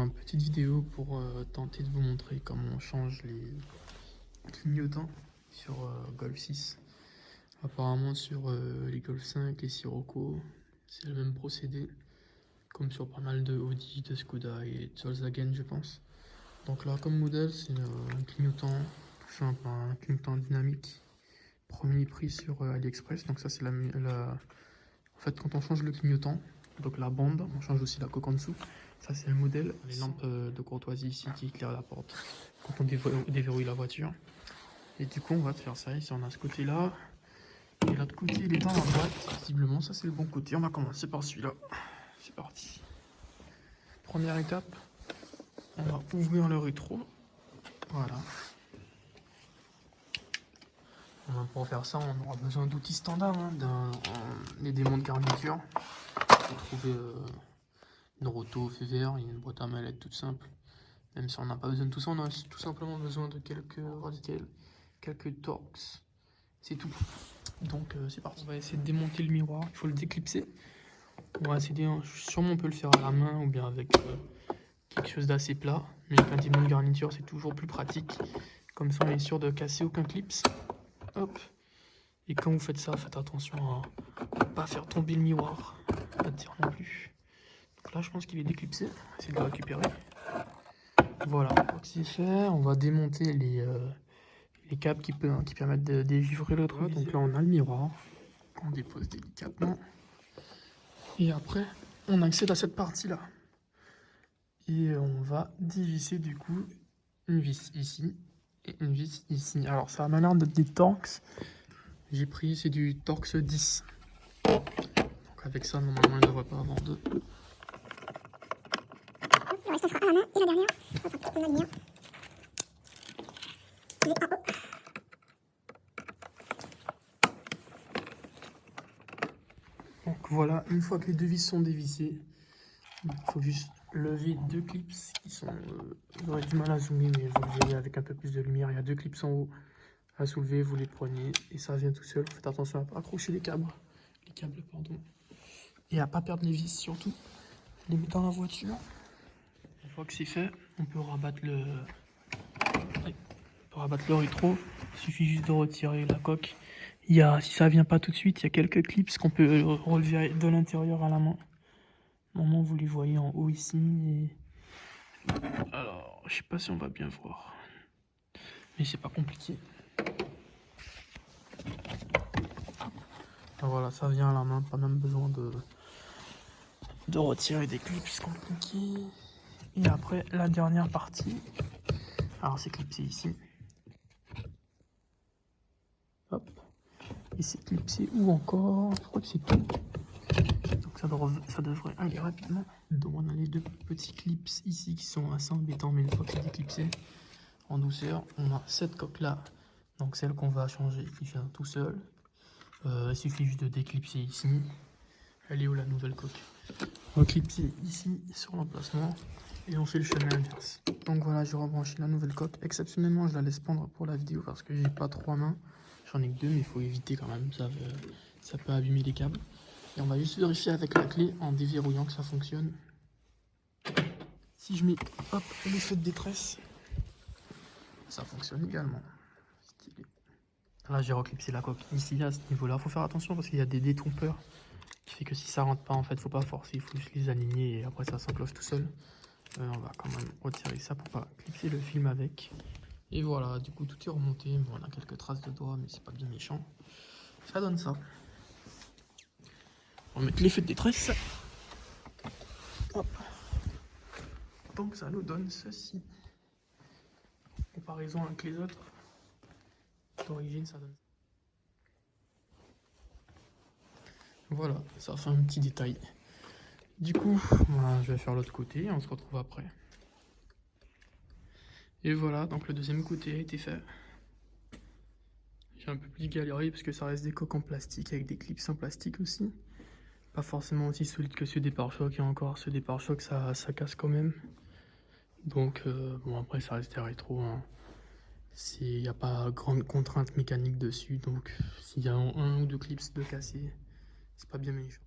une petite vidéo pour tenter de vous montrer comment on change les clignotants sur Golf 6. Apparemment sur les Golf 5, les Sirocco, c'est le même procédé, comme sur pas mal de Audi, de Skoda et de Volkswagen je pense. Donc là comme modèle c'est un clignotant tout simple, un clignotant dynamique, premier prix sur AliExpress. Donc ça c'est en fait quand on change le clignotant, donc la bande, on change aussi la coque en dessous. Ça c'est le modèle, les lampes de courtoisie ici qui éclairent la porte quand on déverrouille la voiture. Et du coup on va faire ça, ici on a ce côté là, et l'autre côté il est dans la boîte, visiblement ça c'est le bon côté. On va commencer par celui-là, c'est parti. Première étape, on va ouvrir le rétro, voilà. Pour faire ça on aura besoin d'outils standards, des démons de garniture. Pour trouver une roto, feu vert, il y a une boîte à mallette toute simple. Même si on n'a pas besoin de tout ça, on a tout simplement besoin de quelques radicales, quelques torx, c'est tout. Donc c'est parti. On va essayer de démonter le miroir, il faut le déclipser. On va essayer, sûrement on peut le faire à la main ou bien avec quelque chose d'assez plat. Mais avec un démon de garniture c'est toujours plus pratique. Comme ça on est sûr de casser aucun clips. Hop. Et quand vous faites ça, faites attention à ne pas faire tomber le miroir. Pas de tir non plus. Donc là je pense qu'il est déclipsé, on va essayer de le récupérer. Voilà, une fois que c'est fait, on va démonter les câbles qui permettent de dévivrer le truc. Donc là on a le miroir, qu'on dépose délicatement. Et après, on accède à cette partie-là. Et on va dévisser du coup une vis ici et une vis ici. Alors ça a l'air d'être des Torx. J'ai pris, c'est du Torx 10. Donc avec ça, normalement, il ne devrait pas avoir de... Ouais, ça sera à la main et la dernière. Enfin, on a le mien. Il est en haut. Donc voilà, une fois que les deux vis sont dévissées, il faut juste lever deux clips qui sont... j'aurais du mal à zoomer, mais vous le verrez avec un peu plus de lumière. Il y a deux clips en haut à soulever, vous les prenez et ça vient tout seul. Faites attention à ne pas accrocher les câbles. Et à ne pas perdre les vis surtout. Je les mets dans la voiture. Une fois que c'est fait, on peut rabattre le rétro. Il suffit juste de retirer la coque. Si ça vient pas tout de suite, il y a quelques clips qu'on peut relever de l'intérieur à la main. Normalement, vous les voyez en haut ici. Alors, je sais pas si on va bien voir, mais c'est pas compliqué. Alors voilà, ça vient à la main, pas même besoin de retirer des clips compliqués. Et après, la dernière partie. Alors, c'est clipsé ici. Hop. Et c'est clipsé où encore? Je crois que c'est tout. Donc ça devrait aller rapidement. Donc on a les deux petits clips ici qui sont assez embêtants, mais une fois que c'est déclipsé en douceur, on a cette coque là. Donc celle qu'on va changer qui vient tout seul. Il suffit juste de déclipser ici. Elle est où la nouvelle coque? On va clipser ici sur l'emplacement et on fait le chemin inverse. Donc voilà, j'ai rebranché la nouvelle coque. Exceptionnellement, je la laisse pendre pour la vidéo parce que j'ai pas 3 mains. J'en ai que 2, mais il faut éviter quand même, ça peut abîmer les câbles. Et on va juste vérifier avec la clé en déverrouillant que ça fonctionne. Si je mets hop, l'effet de détresse, ça fonctionne également. Stylé. Là j'ai reclipsé la coque ici à ce niveau là. Faut faire attention parce qu'il y a des détrompeurs qui fait que si ça rentre pas en fait faut pas forcer, il faut juste les aligner et après ça s'enclenche tout seul. On va quand même retirer ça pour pas clipser le film avec. Et voilà, du coup tout est remonté. Bon, on a quelques traces de doigts mais c'est pas bien méchant. Ça donne ça. On va mettre l'effet de détresse. Hop. Donc ça nous donne ceci. En comparaison avec les autres, d'origine ça donne. Voilà, ça fait un petit détail. Du coup, voilà, je vais faire l'autre côté et on se retrouve après. Et voilà, donc le deuxième côté a été fait. J'ai un peu plus galéré parce que ça reste des coques en plastique avec des clips en plastique aussi. Pas forcément aussi solide que ceux des pare-chocs, et encore ceux des pare-chocs ça casse quand même. Donc bon, après ça reste des rétro, hein. Il n'y a pas grande contrainte mécanique dessus, donc s'il y a un ou deux clips de cassés, c'est pas bien méchant.